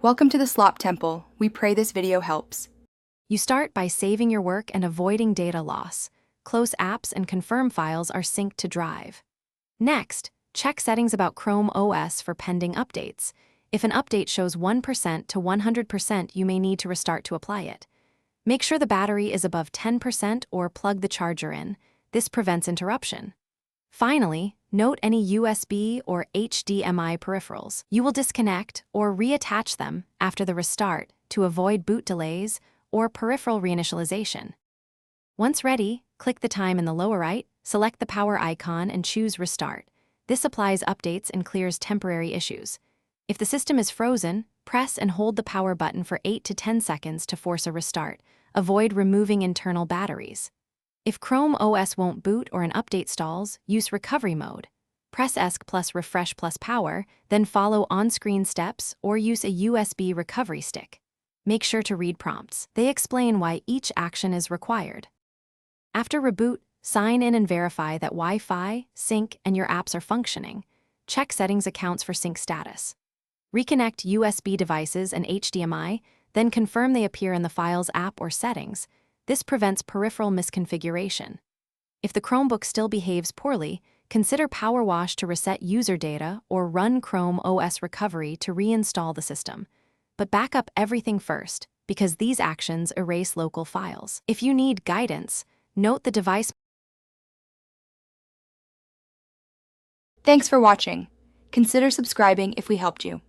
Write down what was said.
Welcome to the Slop Temple. We pray this video helps. You start by saving your work and avoiding data loss. Close apps and confirm files are synced to Drive. Next, check settings about Chrome OS for pending updates. If an update shows 1% to 100%, you may need to restart to apply it. Make sure the battery is above 10% or plug the charger in. This prevents interruption. Finally, note any USB or HDMI peripherals. You will disconnect or reattach them after the restart to avoid boot delays or peripheral reinitialization. Once ready, click the time in the lower right, select the power icon and choose Restart. This applies updates and clears temporary issues. If the system is frozen, press and hold the power button for 8 to 10 seconds to force a restart. Avoid removing internal batteries. If Chrome OS won't boot or an update stalls, use recovery mode. Press ESC plus refresh plus power, then follow on-screen steps or use a USB recovery stick. Make sure to read prompts. They explain why each action is required. After reboot, sign in and verify that Wi-Fi, sync, and your apps are functioning. Check settings accounts for sync status. Reconnect USB devices and HDMI, then confirm they appear in the Files app or settings. This prevents peripheral misconfiguration. If the Chromebook still behaves poorly, consider Power Wash to reset user data or run Chrome OS Recovery to reinstall the system. But back up everything first, because these actions erase local files. If you need guidance, note the device. Thanks for watching. Consider subscribing if we helped you.